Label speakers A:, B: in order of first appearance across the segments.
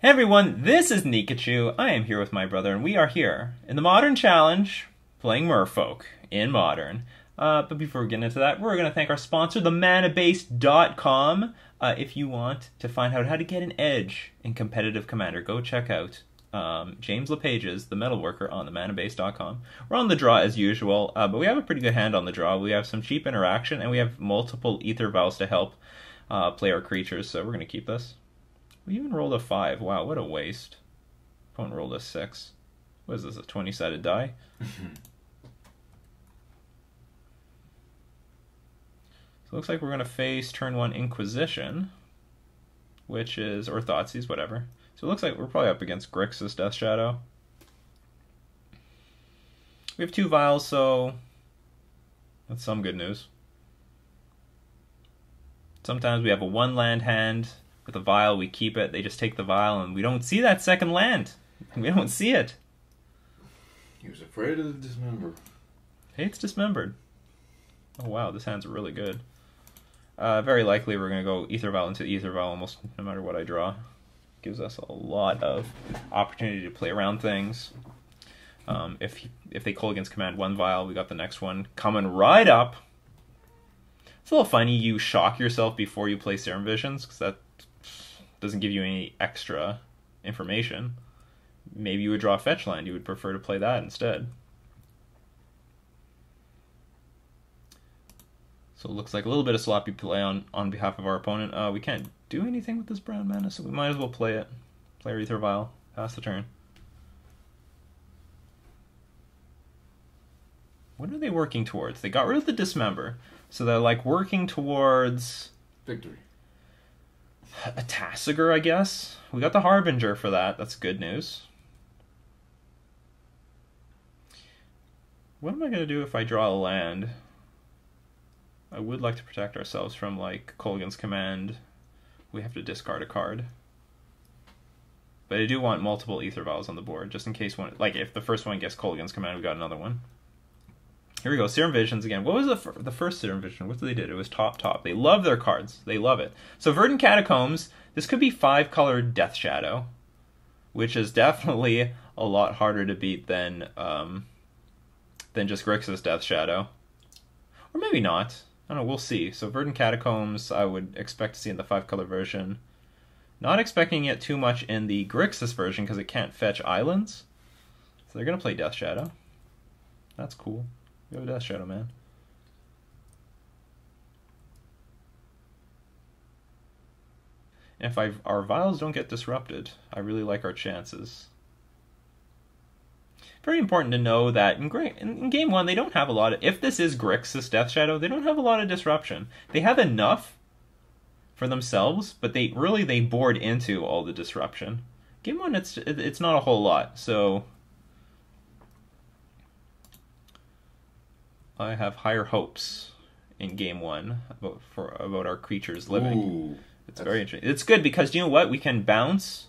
A: Hey everyone, this is Nikachu. I am here with my brother, and we are here in the Modern Challenge playing Merfolk in Modern. But before we get into that, we're going to thank our sponsor, themanabase.com. If you want to find out how to get an edge in competitive Commander, go check out James LePage's The Metalworker on themanabase.com. We're on the draw as usual, but we have a pretty good hand on the draw. We have some cheap interaction, and we have multiple Ether Vials to help play our creatures, so we're going to keep this. We even rolled a 5. Wow, what a waste. Opponent rolled a 6. What is this, a 20-sided die? So it looks like we're going to face turn 1 Inquisition, which is, or Thoughtseize, whatever. So it looks like we're probably up against Grixis Death Shadow. We have 2 vials, so that's some good news. Sometimes we have a 1-land hand. With a vial, we keep it. They just take the vial, and we don't see that second land. We don't see it.
B: He was afraid of the dismember.
A: Hey, it's dismembered. Oh wow, this hand's really good. Very likely we're going to go Ether Vial into Ether Vial almost no matter what I draw. Gives us a lot of opportunity to play around things. If they call against command 1 vial, we got the next one coming right up. It's a little funny you shock yourself before you play Serum Visions, because that doesn't give you any extra information. Maybe you would draw a fetch land. You would prefer to play that instead. So it looks like a little bit of sloppy play on behalf of our opponent. We can't do anything with this brown mana, so we might as well play it. Play our Ether Vial. Pass the turn. What are they working towards? They got rid of the Dismember. So they're like working towards...
B: victory.
A: A Tasigur, I guess. We got the Harbinger for that. That's good news. What am I going to do if I draw a land? I would like to protect ourselves from, like, Kolaghan's Command. We have to discard a card. But I do want multiple Ether Vials on the board, just in case one... like, if the first one gets Kolaghan's Command, we got another one. Here we go, Serum Visions again. What was the first Serum Vision? What did they do? It was top. They love their cards. They love it. So Verdant Catacombs, this could be 5-colored Death Shadow, which is definitely a lot harder to beat than just Grixis Death Shadow. Or maybe not. I don't know, we'll see. So Verdant Catacombs, I would expect to see in the 5-color version. Not expecting it too much in the Grixis version because it can't fetch islands. So they're going to play Death Shadow. That's cool. Go Death Shadow, man. And if our vials don't get disrupted, I really like our chances. Very important to know that in Game 1, they don't have a lot of... if this is Grixis Death Shadow, they don't have a lot of disruption. They have enough for themselves, but they board into all the disruption. Game 1, it's not a whole lot, so... I have higher hopes in Game 1 about our creatures living.
B: Ooh,
A: it's very interesting. It's good because, you know what? We can bounce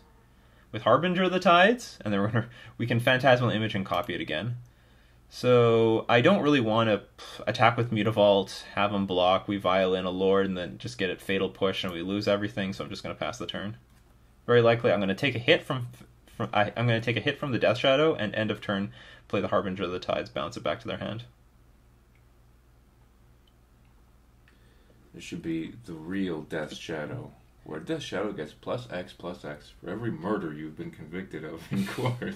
A: with Harbinger of the Tides, and then we can Phantasmal Image and copy it again. So I don't really want to attack with Mutavault, have them block, we vial in a Lord, and then just get it Fatal Push, and we lose everything, so I'm just going to pass the turn. Very likely I'm going to take a hit from the Death Shadow, and end of turn play the Harbinger of the Tides, bounce it back to their hand.
B: It should be the real Death Shadow, where Death Shadow gets +X for every murder you've been convicted of in court.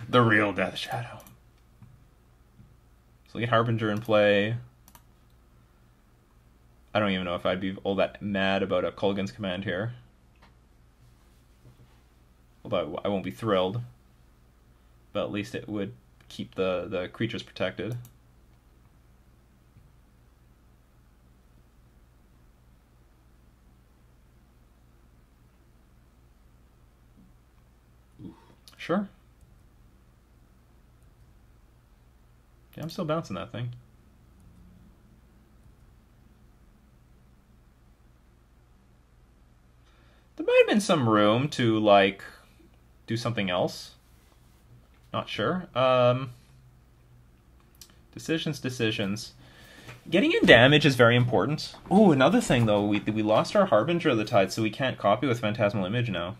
A: The real Death Shadow. So we get Harbinger in play. I don't even know if I'd be all that mad about a Kolaghan's Command here. Although I won't be thrilled. But at least it would keep the creatures protected.
B: Oof.
A: Sure. Yeah, I'm still bouncing that thing. There might have been some room to, like, do something else. Not sure. Decisions. Getting in damage is very important. Oh, another thing though, we lost our Harbinger of the Tide, so we can't copy with Phantasmal Image now.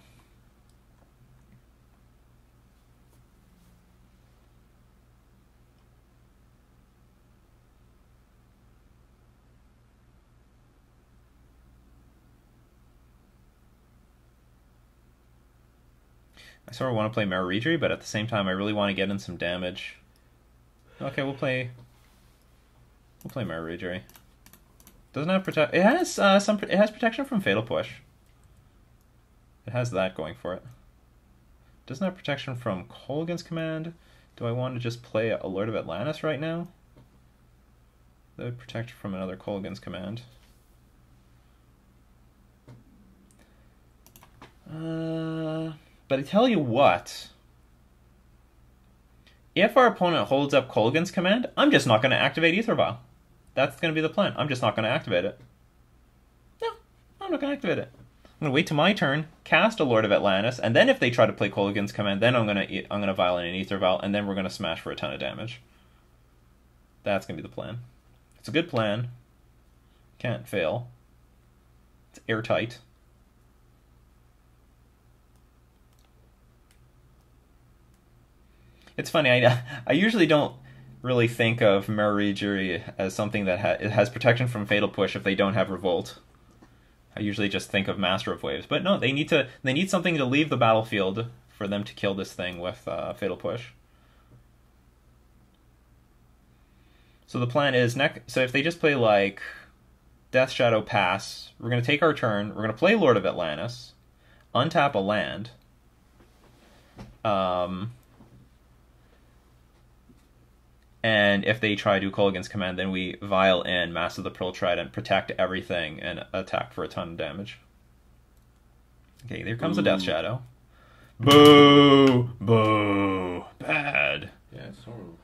A: I sort of want to play Mirror Regery, but at the same time, I really want to get in some damage. Okay, we'll play Mirror Regery. Doesn't have protect. It has It has protection from Fatal Push. It has that going for it. Doesn't have protection from Kolaghan's Command. Do I want to just play Alert of Atlantis right now? That would protect from another Kolaghan's Command. But I tell you what. If our opponent holds up Kolaghan's Command, I'm just not going to activate Aether Vial. That's going to be the plan. I'm just not going to activate it. No, I'm not going to activate it. I'm going to wait till my turn, cast a Lord of Atlantis, and then if they try to play Kolaghan's Command, then I'm going to vial in an Aether Vial, and then we're going to smash for a ton of damage. That's going to be the plan. It's a good plan. Can't fail. It's airtight. It's funny, I usually don't really think of Mirror Regery as something that it has protection from Fatal Push if they don't have Revolt. I usually just think of Master of Waves. But no, they need something to leave the battlefield for them to kill this thing with Fatal Push. So the plan is, so if they just play like Death Shadow Pass, we're going to take our turn, we're going to play Lord of Atlantis, untap a land, and if they try to do Kolaghan's Command, then we vial in Mass of the Pearl Trident, protect everything, and attack for a ton of damage. Okay, there comes a Death Shadow. Boo! Boo! Bad.
B: Yeah, it's horrible.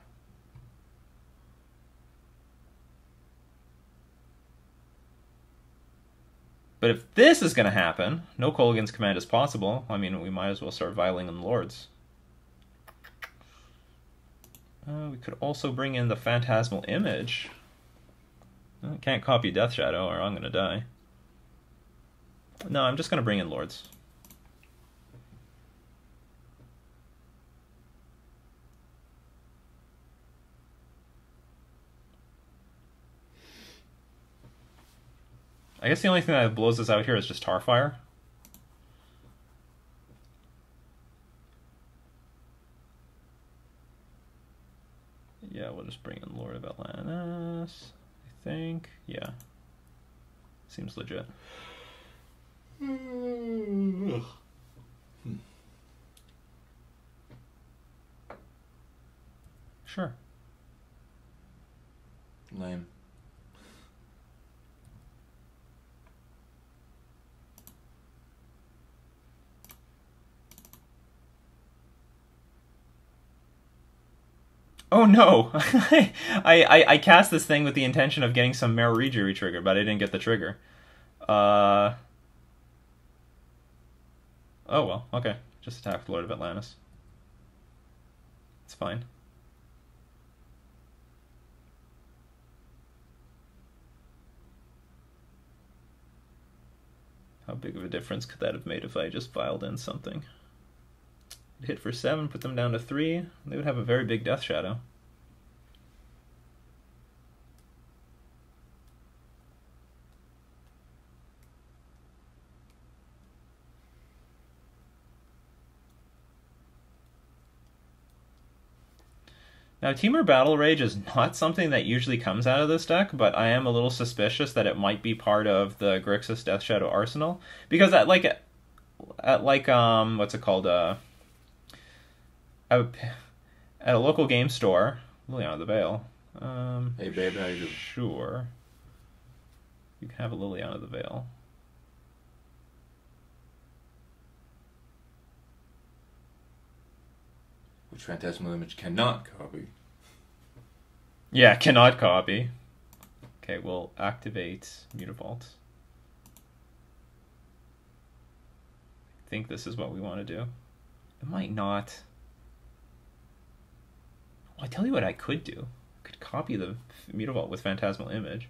A: But if this is going to happen, no Kolaghan's Command is possible. I mean, we might as well start vialing in Lords. We could also bring in the Phantasmal Image. I can't copy Death Shadow or I'm going to die. No, I'm just going to bring in Lords. I guess the only thing that blows us out here is just Tarfire. Yeah, we'll just bring in Lord of Atlantis, I think. Yeah. Seems legit. Sure.
B: Lame.
A: Oh no! I cast this thing with the intention of getting some Mirror Regery trigger, but I didn't get the trigger. Oh well, okay. Just attack Lord of Atlantis. It's fine. How big of a difference could that have made if I just filed in something? Hit for 7, put them down to 3. They would have a very big Death Shadow. Now, Temur Battle Rage is not something that usually comes out of this deck, but I am a little suspicious that it might be part of the Grixis Death Shadow arsenal. Because at what's it called, at a local game store, Liliana the Veil.
B: Hey babe, how you doing?
A: Sure. You can have a Liliana the Veil.
B: Which Phantasmal Image cannot copy.
A: Yeah, cannot copy. Okay, we'll activate Mutavault. I think this is what we want to do. It might not. I tell you what I could do. I could copy the Mutavault with Phantasmal Image.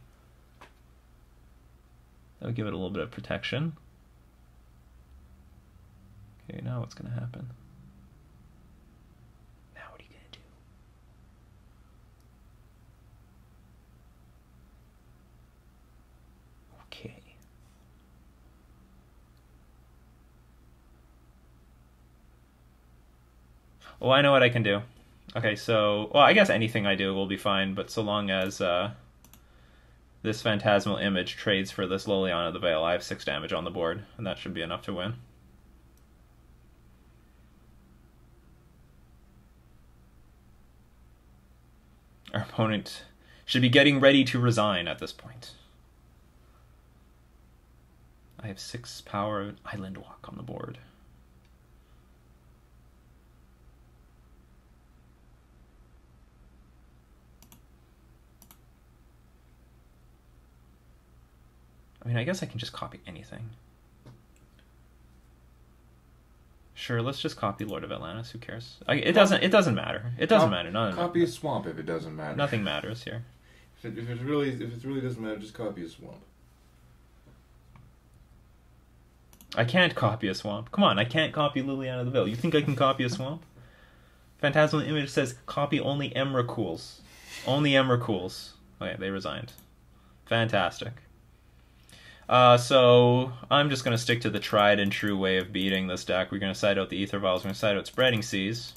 A: That would give it a little bit of protection. Okay, now what's going to happen? Now what are you going to do? Okay. Well, I know what I can do. Okay, so, well, I guess anything I do will be fine, but so long as this Phantasmal Image trades for this Liliana of the Veil, I have 6 damage on the board, and that should be enough to win. Our opponent should be getting ready to resign at this point. I have 6 power Island Walk on the board. I mean, I guess I can just copy anything. Sure, let's just copy Lord of Atlantis. Who cares? It doesn't matter. It doesn't matter.
B: Copy a swamp if it doesn't matter.
A: Nothing matters here.
B: If it really doesn't matter, just copy a swamp.
A: I can't copy a swamp. Come on, I can't copy Liliana of the Veil. You think I can copy a swamp? Phantasmal Image says copy only Emrakul's. Only Emrakul's. Okay, they resigned. Fantastic. So I'm just going to stick to the tried and true way of beating this deck. We're going to side out the Aether Vials. We're going to side out Spreading Seas.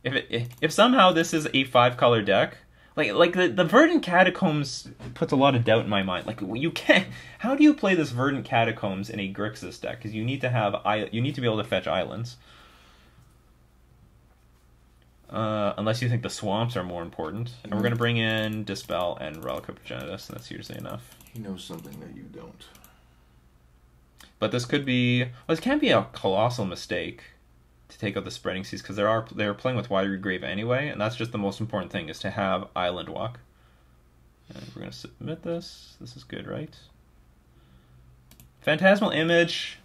A: If somehow this is a 5-color deck, like the Verdant Catacombs puts a lot of doubt in my mind. Like, you can't. How do you play this Verdant Catacombs in a Grixis deck? Because you need to be able to fetch islands. Unless you think the swamps are more important. And we're going to bring in Dispel and Relic of Progenitus, and that's usually enough.
B: He knows something that you don't.
A: But this could be... Well, this can't be a colossal mistake to take out the Spreading Seas, because they're playing with Watery Grave anyway, and that's just the most important thing, is to have Island Walk. And we're going to submit this. This is good, right? Phantasmal Image...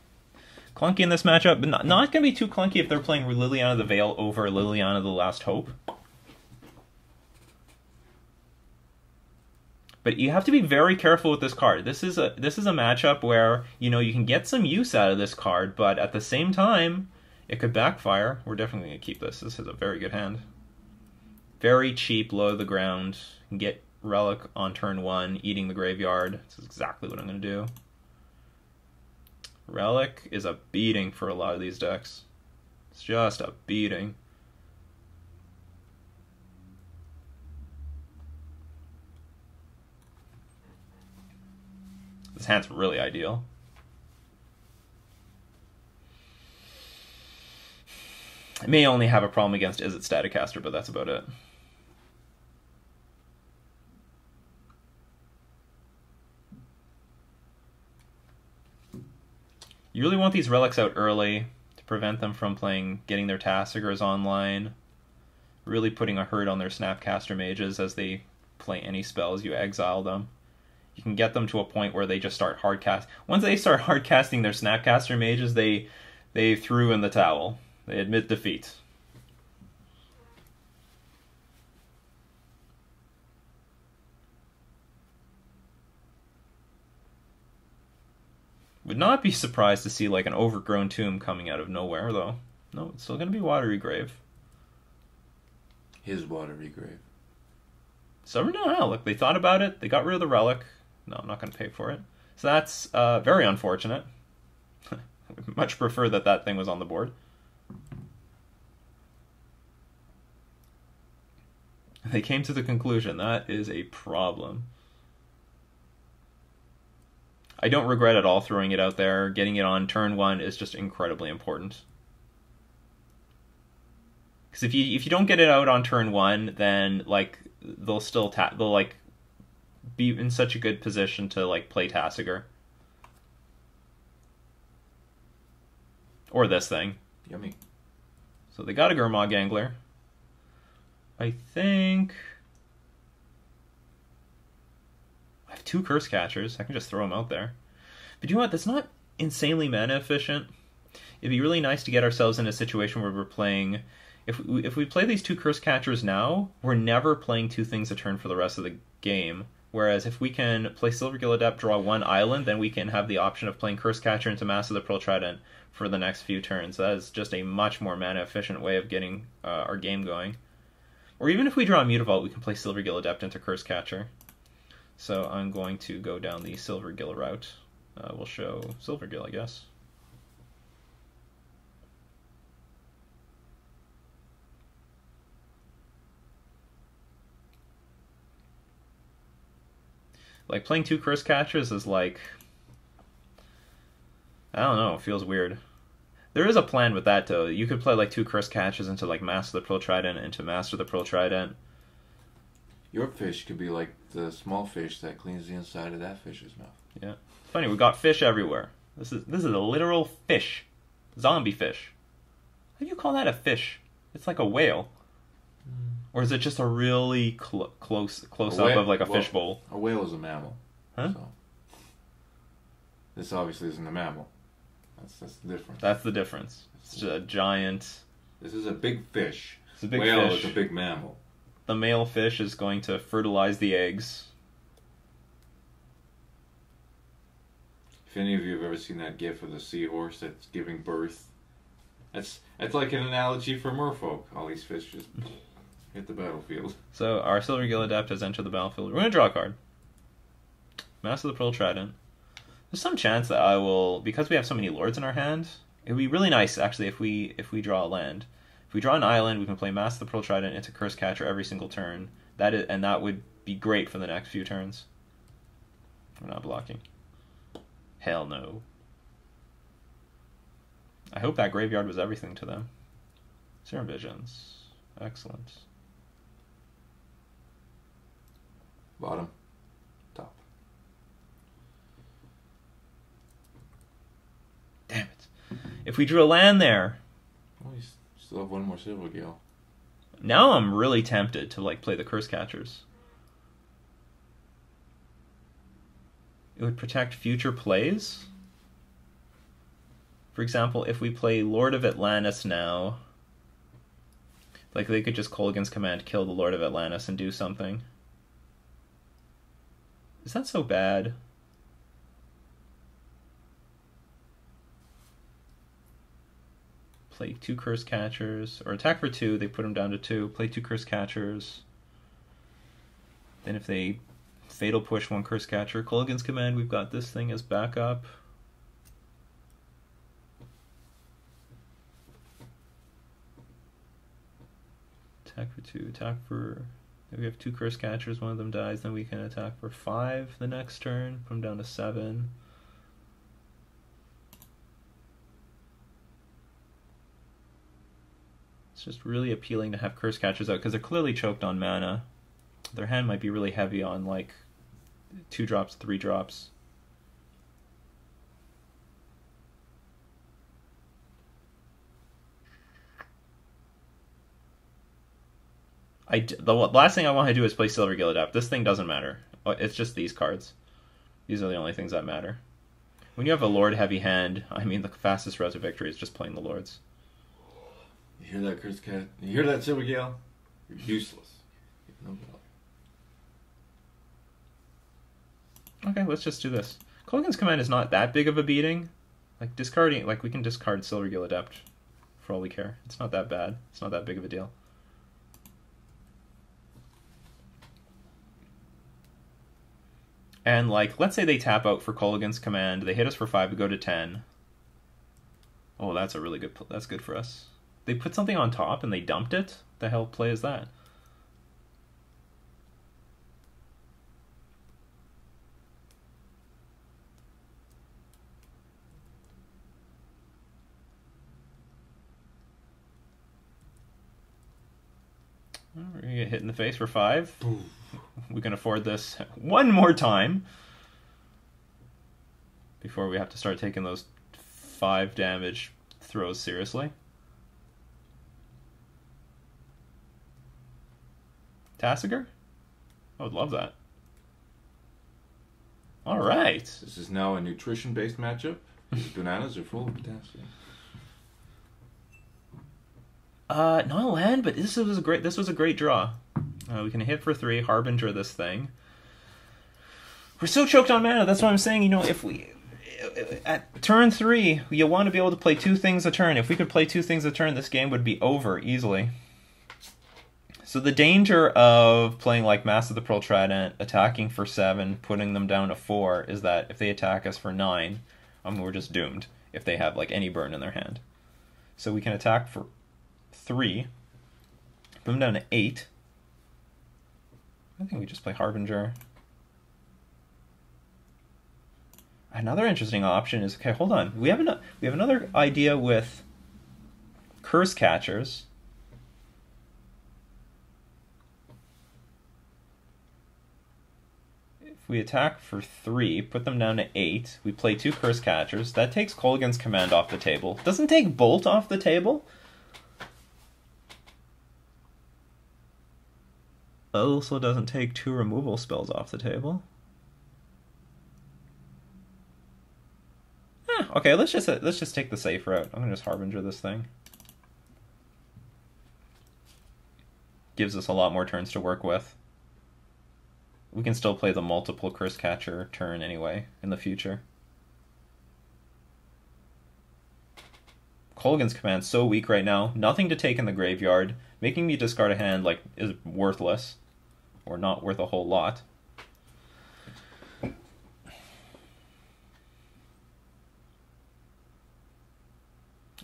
A: Clunky in this matchup, but not going to be too clunky if they're playing Liliana of the Veil over Liliana of the Last Hope. But you have to be very careful with this card. This is a matchup where, you know, you can get some use out of this card, but at the same time, it could backfire. We're definitely going to keep this. This is a very good hand. Very cheap, low to the ground. You can get Relic on turn 1, eating the graveyard. This is exactly what I'm going to do. Relic is a beating for a lot of these decks. It's just a beating. This hand's really ideal. I may only have a problem against Is It Staticaster, but that's about it. You really want these relics out early to prevent them from getting their Tassigers online. Really putting a hurt on their Snapcaster mages as they play any spells. You exile them. You can get them to a point where they just start hardcast. Once they start hardcasting their Snapcaster mages, they threw in the towel. They admit defeat. Would not be surprised to see like an Overgrown Tomb coming out of nowhere, though. No, it's still going to be Watery Grave.
B: His Watery Grave.
A: So no, look, they thought about it. They got rid of the relic. No, I'm not going to pay for it. So that's very unfortunate. I would much prefer that thing was on the board. They came to the conclusion that is a problem. I don't regret at all throwing it out there. Getting it on turn 1 is just incredibly important. Because if you don't get it out on turn 1, then like they'll like be in such a good position to like play Tassiger or this thing.
B: Yummy.
A: So they got a Gurmag Angler. I think I have 2 Curse Catchers. I can just throw them out there. But you know what? That's not insanely mana efficient. It'd be really nice to get ourselves in a situation where we're playing, if we play these 2 Curse Catchers now, we're never playing 2 things a turn for the rest of the game. Whereas if we can play Silvergill Adept, draw 1 island, then we can have the option of playing Curse Catcher into Mass of the Pearl Trident for the next few turns. That is just a much more mana-efficient way of getting our game going. Or even if we draw a Mutavault, we can play Silvergill Adept into Curse Catcher. So I'm going to go down the Silvergill route. We'll show Silvergill, I guess. Like, playing 2 Curse Catchers is like... I don't know, it feels weird. There is a plan with that, though. You could play, like, 2 Curse Catchers into, like, Master of the Pearl Trident, into Master of the Pearl Trident.
B: Your fish could be like the small fish that cleans the inside of that fish's mouth.
A: Yeah. Funny, we got fish everywhere. This is a literal fish. Zombie fish. How do you call that a fish? It's like a whale. Or is it just a really close up of like a fishbowl?
B: A whale is a mammal.
A: Huh?
B: So. This obviously isn't a mammal. That's the difference.
A: That's the difference. It's just a giant...
B: This is a big fish.
A: It's a big
B: whale
A: fish.
B: is a big mammal.
A: The male fish is going to fertilize the eggs.
B: If any of you have ever seen that gif of the seahorse that's giving birth, that's like an analogy for Merfolk. All these fish just hit the battlefield.
A: So our Silvergill Adept has entered the battlefield. We're going to draw a card. Master of the Pearl Trident. There's some chance that I will, because we have so many lords in our hand, it would be really nice actually if we draw a land. If we draw an island, we can play Master of the Pearl Trident into Curse Catcher every single turn. That would be great for the next few turns. We're not blocking. Hell no. I hope that graveyard was everything to them. Serum Visions. Excellent.
B: Bottom. Top.
A: Damn it. If we drew a land there...
B: Well, you still have one more Silvergill.
A: Now I'm really tempted to like play the Curse Catchers. It would protect future plays. For example, if we play Lord of Atlantis now, like they could just Kolaghan's Command, kill the Lord of Atlantis and do something. Is that so bad? Play 2 Curse Catchers, or attack for 2, they put them down to 2, play 2 Curse Catchers. Then if they Fatal Push 1 Curse Catcher, Kolaghan's Command, we've got this thing as backup. Attack for 2, attack for... If we have 2 Curse Catchers, one of them dies, then we can attack for 5 the next turn, put them down to 7. It's just really appealing to have Curse Catchers out, because they're clearly choked on mana. Their hand might be really heavy on, like, 2 drops, 3 drops. The last thing I want to do is play Silvergill Adept. This thing doesn't matter. It's just these cards. These are the only things that matter. When you have a Lord heavy hand, I mean, the fastest route to victory is just playing the Lords.
B: You hear that, Curse Cat? You hear that, Silvergill? You're useless. No
A: Okay, let's just do this. Kolaghan's Command is not that big of a beating. Like, discarding... Like, we can discard Silvergill Adept for all we care. It's not that bad. It's not that big of a deal. And, like, let's say they tap out for Kolaghan's Command. They hit us for 5, we go to 10. Oh, that's a really good... That's good for us. They put something on top and they dumped it? The hell play is that? We're going to get hit in the face for 5. We can afford this one more time before we have to start taking those 5 damage throws seriously. Tasigur? I would love that. Alright.
B: This is now a nutrition-based matchup. These bananas are full of potassium.
A: Not a land, but this was a great draw. We can hit for 3, Harbinger this thing. We're so choked on mana. That's what I'm saying. You know, if we at turn 3, you want to be able to play 2 things a turn. If we could play 2 things a turn, this game would be over easily. So the danger of playing like Mass of the Pearl Trident, attacking for 7, putting them down to 4, is that if they attack us for 9, we're just doomed if they have like any burn in their hand. So we can attack for 3, put them down to 8. I think we just play Harbinger. Another interesting option is, okay, hold on. We have another idea with Curse Catchers. If we attack for 3, put them down to 8, we play 2 Curse Catchers. That takes Kolaghan's Command off the table. Doesn't take Bolt off the table. Also doesn't take 2 removal spells off the table. Okay, let's just take the safe route. I'm gonna just Harbinger this thing. Gives us a lot more turns to work with. We can still play the multiple Curse Catcher turn anyway in the future. Kolaghan's Command's so weak right now. Nothing to take in the graveyard. Making me discard a hand like is worthless. Or not worth a whole lot.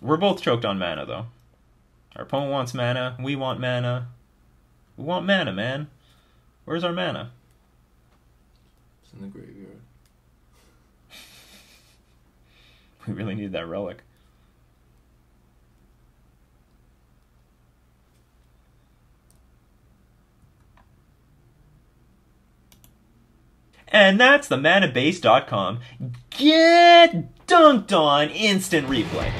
A: We're both choked on mana, though. Our opponent wants mana. We want mana. We want mana, man. Where's our mana?
B: It's in the graveyard.
A: We really need that relic. And that's the manabase.com. Get dunked on instant replay.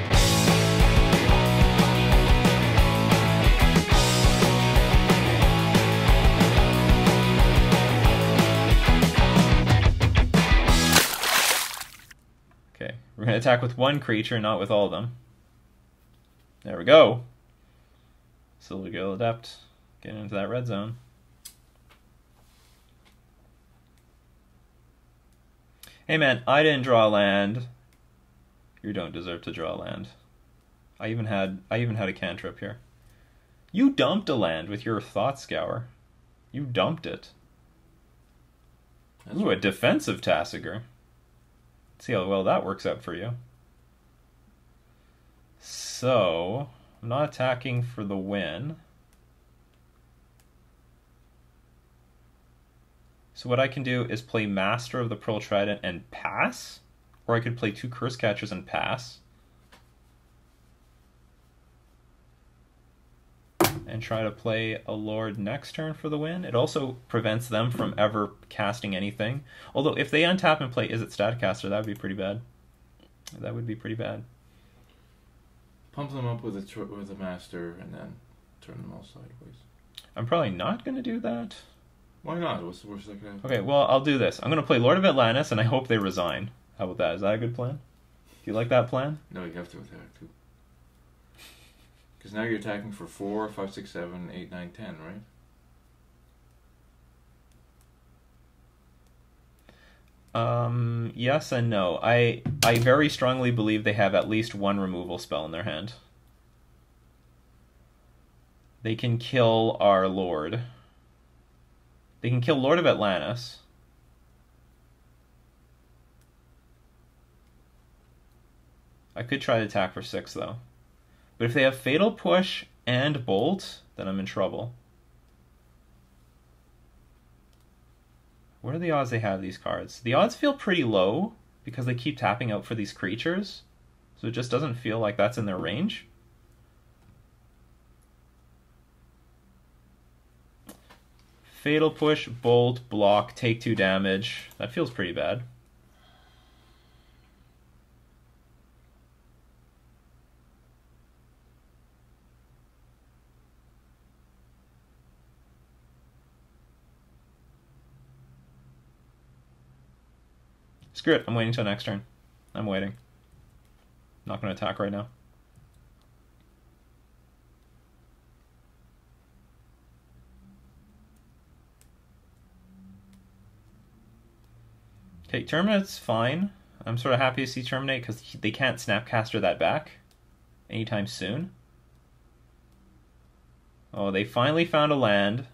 A: Okay, we're going to attack with 1 creature, not with all of them. There we go. Silver Gill Adept, getting into that red zone. Hey man, I didn't draw a land. You don't deserve to draw a land. I even had a cantrip here. You dumped a land with your Thought Scour. You dumped it. Ooh, a defensive Tasigur. See how well that works out for you. So, I'm not attacking for the win. So what I can do is play Master of the Pearl Trident and pass, or I could play 2 Curse Catchers and pass. And try to play a Lord next turn for the win. It also prevents them from ever casting anything. Although if they untap and play Is It Statcaster, that would be pretty bad. That would be pretty bad.
B: Pump them up with a Master and then turn them all sideways.
A: I'm probably not going to do that.
B: Why not? What's the worst that can happen?
A: Okay, well, I'll do this. I'm going to play Lord of Atlantis, and I hope they resign. How about that? Is that a good plan? Do you like that plan?
B: No, you have to attack too. Because now you're attacking for 4, 5, 6, 7, 8, 9, 10, right?
A: Yes and no. I very strongly believe they have at least 1 removal spell in their hand. They can kill our Lord. They can kill Lord of Atlantis. I could try to attack for 6, though. But if they have Fatal Push and Bolt, then I'm in trouble. What are the odds they have these cards? The odds feel pretty low because they keep tapping out for these creatures. So it just doesn't feel like that's in their range. Fatal Push, Bolt, block, take 2 damage. That feels pretty bad. Screw it, I'm waiting till next turn. I'm waiting. Not going to attack right now. Okay, Terminate's fine. I'm sort of happy to see Terminate because they can't Snapcaster that back anytime soon. Oh, they finally found a land.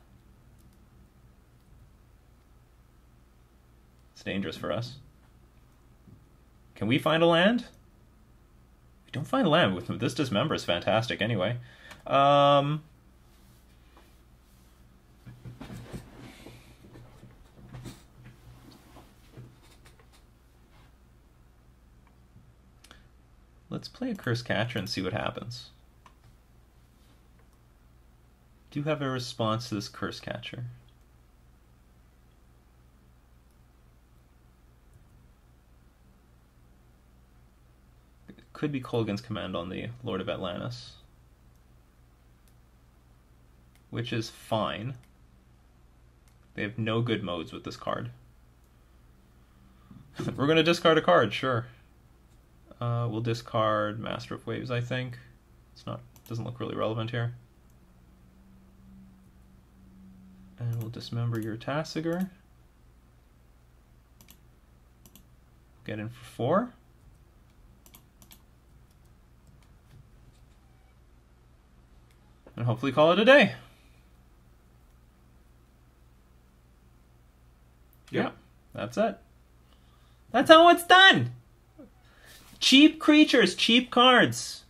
A: It's dangerous for us. Can we find a land? We don't find a land. With this Dismember is fantastic anyway. Let's play a Curse Catcher and see what happens. Do you have a response to this Curse Catcher? It could be Kolaghan's Command on the Lord of Atlantis, which is fine. They have no good modes with this card. We're going to discard a card, sure. We'll discard Master of Waves, I think. It's not, doesn't look really relevant here. And we'll dismember your Tasigur. Get in for 4. And hopefully call it a day. Yeah, that's it. That's how it's done. Cheap creatures, cheap cards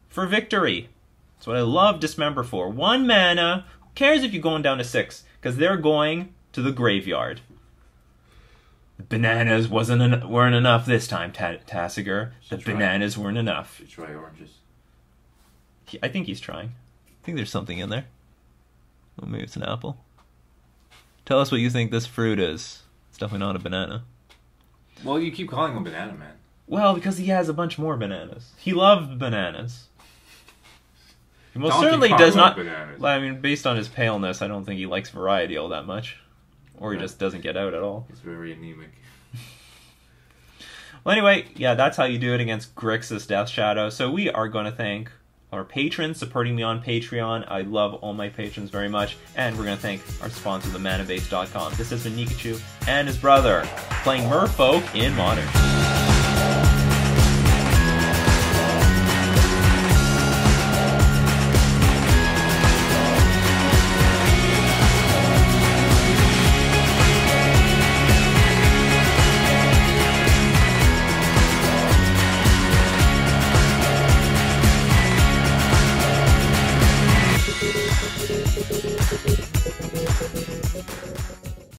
A: for victory. That's what I love Dismember for. 1 mana. Who cares if you're going down to 6? Because they're going to the graveyard. Bananas weren't enough this time, Tasigur. The bananas weren't enough.
B: Should try oranges.
A: I think he's trying. I think there's something in there. Oh, maybe it's an apple. Tell us what you think this fruit is. It's definitely not a banana.
B: Well, you keep calling him Banana Man.
A: Well, because he has a bunch more bananas. He loves bananas. He most certainly does not.
B: Bananas.
A: I mean, based on his paleness, I don't think he likes variety all that much. Or he just doesn't get out at all.
B: He's very anemic.
A: Well, anyway, yeah, that's how you do it against Grixis Death Shadow. So we are going to thank our patrons supporting me on Patreon. I love all my patrons very much. And we're going to thank our sponsor, themanabase.com. This has been Nikachu and his brother playing Merfolk in Modern.